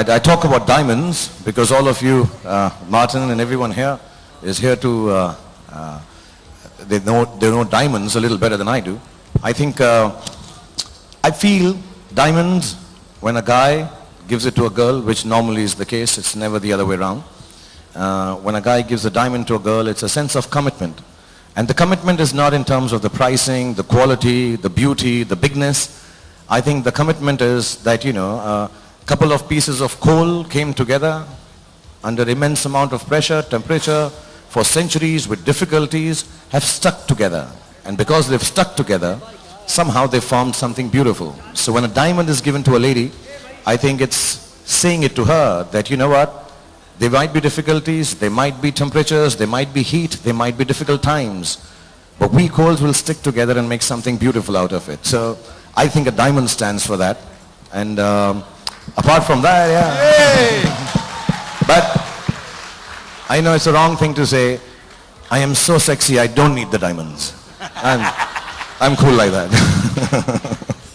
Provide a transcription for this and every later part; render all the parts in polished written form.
I talk about diamonds because all of you, Martin and everyone here, is here to, they know diamonds a little better than I do. I think, I feel diamonds, when a guy gives it to a girl, which normally is the case, it's never the other way around. When a guy gives a diamond to a girl, it's a sense of commitment. And the commitment is not in terms of the pricing, the quality, the beauty, the bigness. I think the commitment is that, a couple of pieces of coal came together under immense amount of pressure, temperature, for centuries with difficulties, have stuck together. And because they've stuck together, somehow they formed something beautiful. So when a diamond is given to a lady, I think it's saying it to her that, you know what, there might be difficulties, there might be temperatures, there might be heat, there might be difficult times, but we coals will stick together and make something beautiful out of it. So I think a diamond stands for that. And apart from that, but I know it's a wrong thing to say, I am so sexy, I don't need the diamonds. I'm cool like that.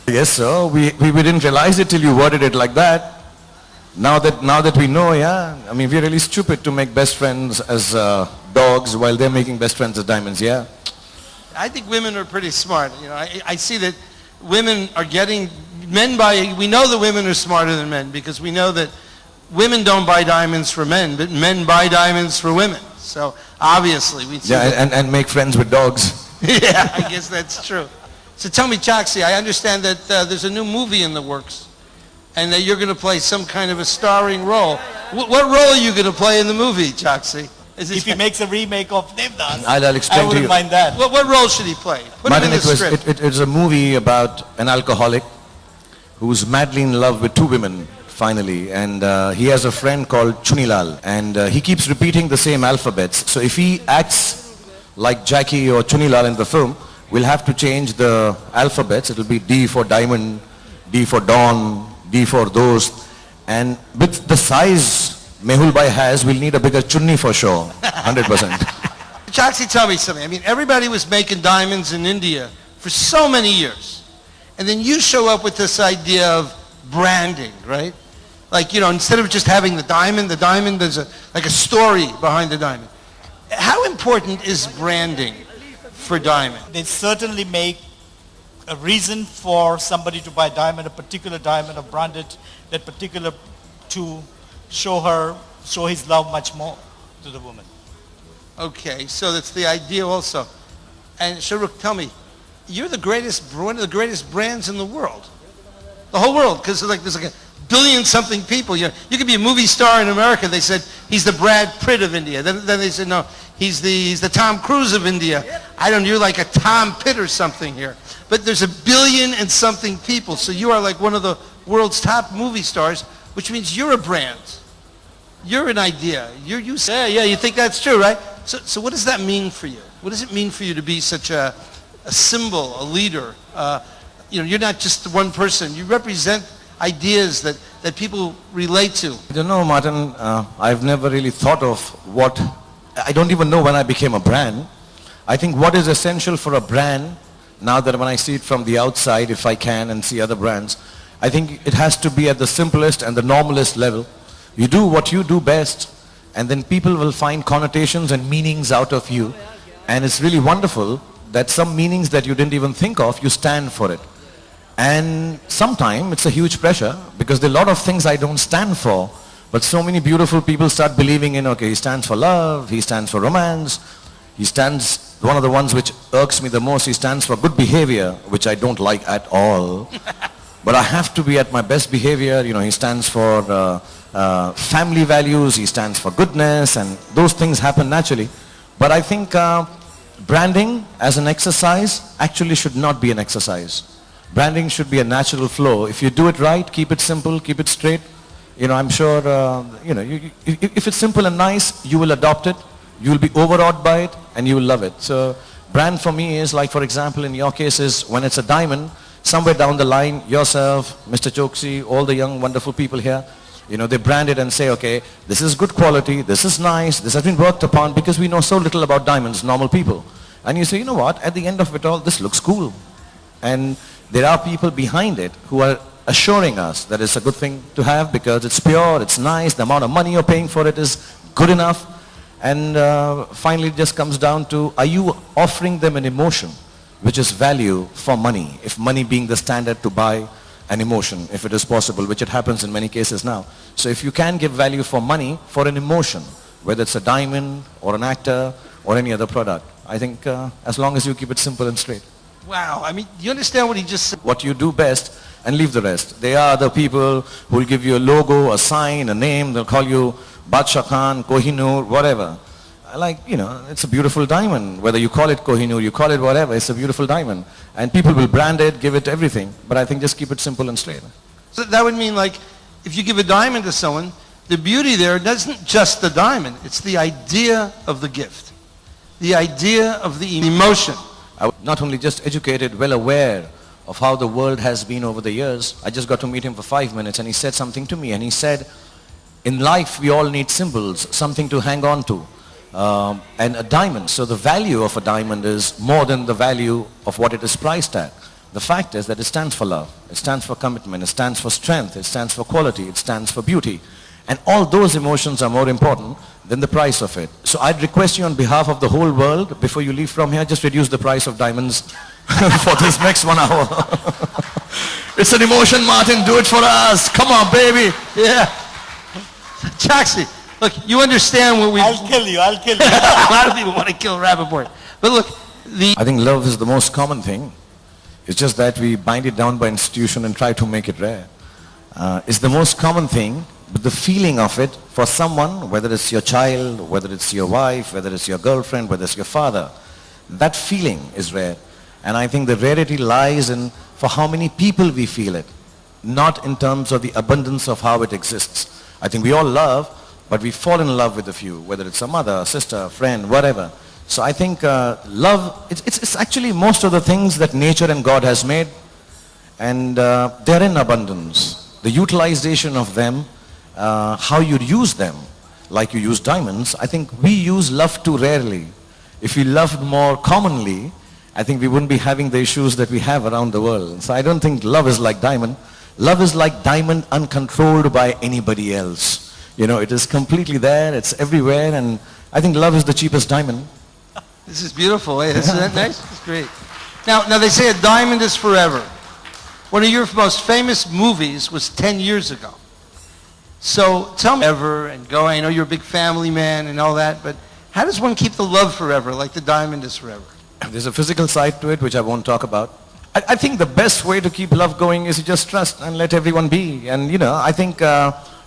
Yes, so we didn't realize it till you worded it like that. Now that we know, I mean, we're really stupid to make best friends as dogs while they're making best friends as diamonds, I think women are pretty smart. I see that women are getting, we know that women are smarter than men because we know that women don't buy diamonds for men, but men buy diamonds for women. So obviously we see and make friends with dogs. Yeah, I guess that's true. So tell me, Choksi, I understand that there's a new movie in the works and that you're going to play some kind of a starring role. What role are you going to play in the movie, Choksi? If he makes a remake of Devdas, I'll explain I wouldn't to you. mind that. What role should he play? Put Martin, him in the script. It's a movie about an alcoholic who's madly in love with two women, finally. And he has a friend called Chunilal. And he keeps repeating the same alphabets. So if he acts like Jackie or Chunilal in the film, we'll have to change the alphabets. It'll be D for diamond, D for dawn, D for those. And with the size Mehul Bhai has, we'll need a bigger chunni for sure. 100%. Choksi, tell me something. I mean, everybody was making diamonds in India for so many years. And then you show up with this idea of branding, right? Like, instead of just having the diamond, there's like a story behind the diamond. How important is branding for diamond? They certainly make a reason for somebody to buy diamond, a particular diamond, or brand it, that particular, to show his love much more to the woman. Okay, so that's the idea also. And Shahrukh, tell me, you're one of the greatest brands in the world. The whole world, because there's like a billion-something people. You could be a movie star in America. They said, he's the Brad Pitt of India. Then they said, no, he's the Tom Cruise of India. You're like a Tom Pitt or something here. But there's a billion and something people. So you are like one of the world's top movie stars, which means you're a brand. You're an idea. You think that's true, right? So what does that mean for you? What does it mean for you to be such a symbol, a leader? You're not just one person. You represent ideas that people relate to. I don't know, Martin. I've never really thought of I don't even know when I became a brand. I think what is essential for a brand, now that when I see it from the outside, if I can, and see other brands, I think it has to be at the simplest and the normalest level. You do what you do best, and then people will find connotations and meanings out of you. And it's really wonderful that some meanings that you didn't even think of, you stand for it. And sometimes it's a huge pressure because there are a lot of things I don't stand for, but so many beautiful people start believing in, okay, he stands for love, he stands for romance, he stands, one of the ones which irks me the most, he stands for good behavior, which I don't like at all. But I have to be at my best behavior. He stands for family values, he stands for goodness, and those things happen naturally. But I think branding as an exercise actually should not be an exercise. Branding should be a natural flow. If you do it right, keep it simple, keep it straight. I'm sure, if it's simple and nice, you will adopt it, you will be overawed by it, and you will love it. So brand for me is like, for example, in your case is when it's a diamond, somewhere down the line, yourself, Mr. Choksi, all the young, wonderful people here, they brand it and say, okay, this is good quality, this is nice, this has been worked upon, because we know so little about diamonds, normal people. And you say, you know what, at the end of it all, this looks cool. And there are people behind it who are assuring us that it's a good thing to have because it's pure, it's nice, the amount of money you're paying for it is good enough. And finally it just comes down to, are you offering them an emotion which is value for money? If money being the standard to buy an emotion, if it is possible, which it happens in many cases now. So if you can give value for money, for an emotion, whether it's a diamond or an actor or any other product, I think as long as you keep it simple and straight. Wow. I mean, you understand what he just said? What you do best and leave the rest. They are the people who will give you a logo, a sign, a name. They'll call you Badshah Khan, Kohinoor, whatever. Like, it's a beautiful diamond. Whether you call it Kohinoor, you call it whatever, it's a beautiful diamond. And people will brand it, give it everything. But I think just keep it simple and straight. So that would mean, like, if you give a diamond to someone, the beauty there isn't just the diamond. It's the idea of the gift. The idea of the emotion. I was not only just educated, well aware of how the world has been over the years. I just got to meet him for 5 minutes and he said something to me. And he said, in life we all need symbols, something to hang on to. And a diamond. So the value of a diamond is more than the value of what it is priced at. The fact is that it stands for love. It stands for commitment. It stands for strength. It stands for quality. It stands for beauty. And all those emotions are more important than the price of it. So I'd request you on behalf of the whole world, before you leave from here, just reduce the price of diamonds for this next 1 hour. It's an emotion, Martin. Do it for us. Come on, baby. Yeah. Chaksi, look, you understand what we... I'll kill you. A lot of people want to kill Rappaport. But look, I think love is the most common thing. It's just that we bind it down by institution and try to make it rare. It's the most common thing, but the feeling of it for someone, whether it's your child, whether it's your wife, whether it's your girlfriend, whether it's your father, that feeling is rare. And I think the rarity lies in for how many people we feel it, not in terms of the abundance of how it exists. I think we all love, but we fall in love with a few, whether it's a mother, a sister, a friend, whatever. So I think love, it's actually most of the things that nature and God has made, and they're in abundance. The utilization of them, how you use them, like you use diamonds, I think we use love too rarely. If we loved more commonly, I think we wouldn't be having the issues that we have around the world. So I don't think love is like diamond. Love is like diamond uncontrolled by anybody else. It is completely there, it's everywhere, and I think love is the cheapest diamond. This is beautiful. Isn't that nice? It's great. Now they say a diamond is forever. One of your most famous movies was 10 years ago. So tell me, ever and go, I know you're a big family man and all that, but how does one keep the love forever like the diamond is forever? There's a physical side to it which I won't talk about. I think the best way to keep love going is to just trust and let everyone be. And I think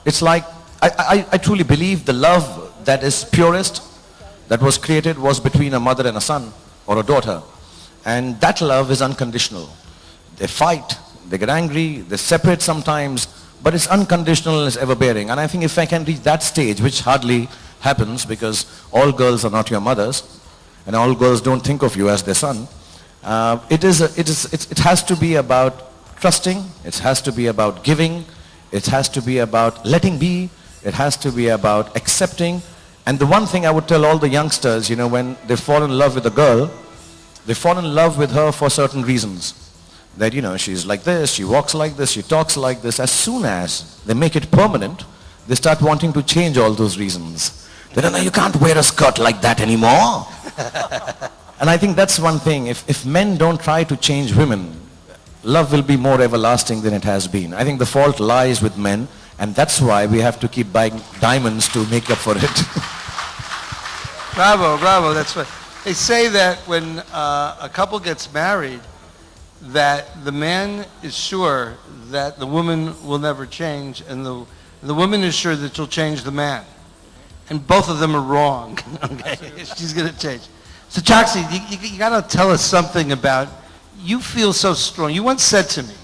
it's like, I truly believe the love that is purest, that was created, was between a mother and a son or a daughter. And that love is unconditional. They fight, they get angry, they separate sometimes, but it's unconditional and it's ever-bearing. And I think if I can reach that stage, which hardly happens because all girls are not your mothers, and all girls don't think of you as their son, it has to be about trusting, it has to be about giving, it has to be about letting be, it has to be about accepting. And the one thing I would tell all the youngsters, when they fall in love with a girl, they fall in love with her for certain reasons. That, she's like this, she walks like this, she talks like this. As soon as they make it permanent, they start wanting to change all those reasons. They don't know, you can't wear a skirt like that anymore. And I think that's one thing. If men don't try to change women, love will be more everlasting than it has been. I think the fault lies with men, and that's why we have to keep buying diamonds to make up for it. Bravo, that's what. They say that when a couple gets married, that the man is sure that the woman will never change, and the woman is sure that she'll change the man. And both of them are wrong. Okay, she's going to change. So Chaksi, you got to tell us something about, you feel so strong. You once said to me,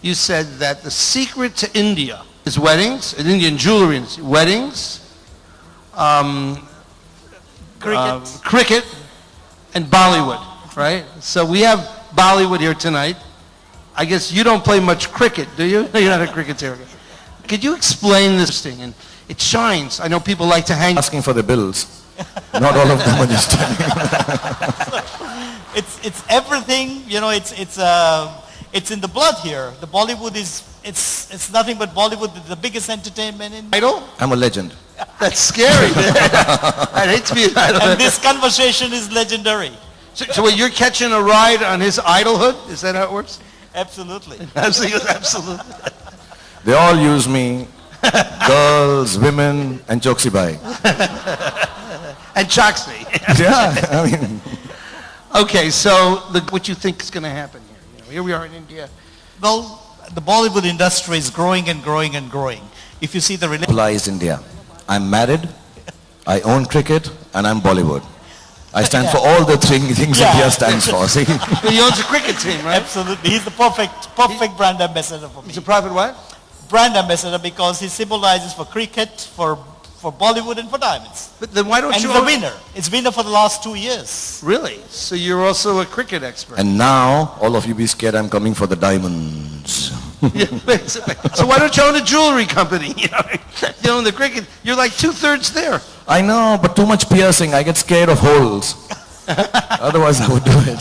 you said that the secret to India is weddings, and Indian jewelry, weddings, cricket, and Bollywood, right? So we have Bollywood here tonight. I guess you don't play much cricket, do you? You're not a cricketer. Could you explain this thing? And it shines. I know people like to hang... Asking for the bills. Not all of them are just telling. It's everything, It's in the blood here. The Bollywood it's nothing but Bollywood, the biggest entertainment in. Idol? I'm a legend. That's scary. I'd hate to be an idol. And this conversation is legendary. So wait, you're catching a ride on his idolhood? Is that how it works? Absolutely. Absolutely. They all use me, girls, women, and Choksibai. And Choxy. Yeah, I mean, Okay, so what you think is going to happen here? You know, here we are in India. Well, the Bollywood industry is growing and growing and growing. If you see the applies India. I'm married, I own cricket, and I'm Bollywood. I stand for all the things India stands for. See? He owns a cricket team, right? Absolutely. He's the perfect brand ambassador for me. He's a private what? Brand ambassador because he symbolizes for cricket, for Bollywood, and for diamonds. But then why don't And you he's a own... winner. It's winner for the last 2 years. Really? So you're also a cricket expert? And now, all of you be scared I'm coming for the diamonds. Yeah, so why don't you own a jewelry company? You own the cricket. You're like 2/3 there. I know, but too much piercing. I get scared of holes. Otherwise, I would do it.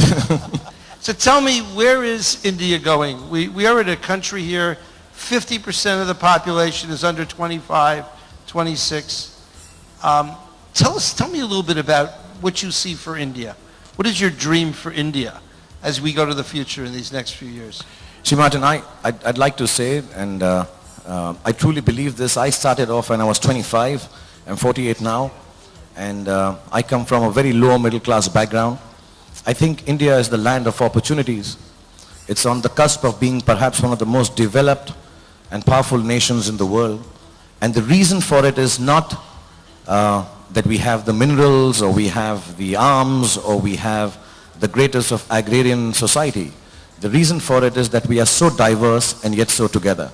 So tell me, where is India going? We are in a country here, 50% of the population is under 25, 26. Tell me a little bit about what you see for India. What is your dream for India as we go to the future in these next few years? See, Martin, I'd like to say, and I truly believe this. I started off when I was 25. I'm 48 now, and I come from a very low middle class background. I think India is the land of opportunities. It's on the cusp of being perhaps one of the most developed and powerful nations in the world. And the reason for it is not that we have the minerals, or we have the arms, or we have the greatest of agrarian society. The reason for it is that we are so diverse and yet so together.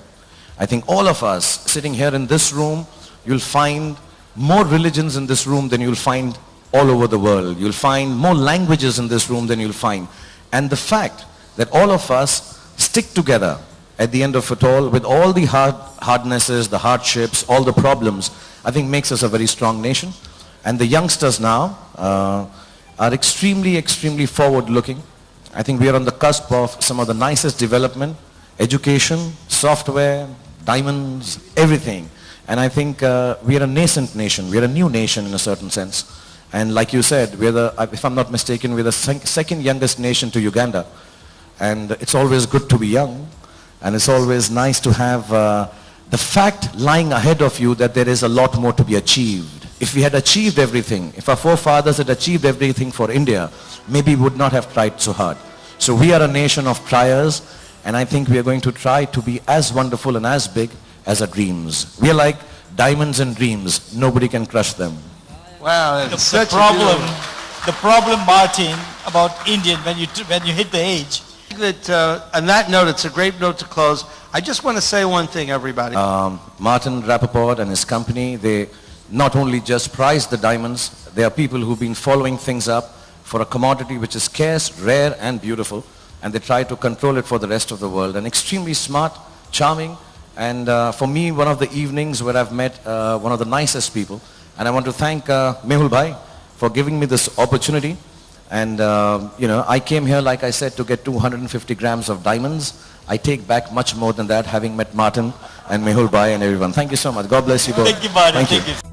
I think all of us sitting here in this room, you'll find more religions in this room than you'll find all over the world. You'll find more languages in this room than you'll find. And the fact that all of us stick together at the end of it all, with all the hardnesses, the hardships, all the problems, I think makes us a very strong nation. And the youngsters now are extremely, extremely forward-looking. I think we are on the cusp of some of the nicest development, education, software, diamonds, everything. And I think we are a nascent nation. We are a new nation in a certain sense. And like you said, if I'm not mistaken, we're the second youngest nation to Uganda. And it's always good to be young. And it's always nice to have the fact lying ahead of you that there is a lot more to be achieved. If we had achieved everything, if our forefathers had achieved everything for India, maybe we would not have tried so hard. So we are a nation of triers, and I think we are going to try to be as wonderful and as big as our dreams. We are like diamonds and dreams. Nobody can crush them. Wow, that's such The problem, Martin, about Indian, when you hit the age. On that note, it's a great note to close. I just want to say one thing, everybody. Martin Rappaport and his company, they not only just prize the diamonds, they are people who've been following things up for a commodity which is scarce, rare, and beautiful, and they try to control it for the rest of the world. And extremely smart, charming, and for me, one of the evenings where I've met one of the nicest people. And I want to thank Mehul Bhai for giving me this opportunity. And I came here, like I said, to get 250 grams of diamonds. I take back much more than that, having met Martin and Mehul Bhai and everyone. Thank you so much. God bless you both. Thank you, Martin. Thank you.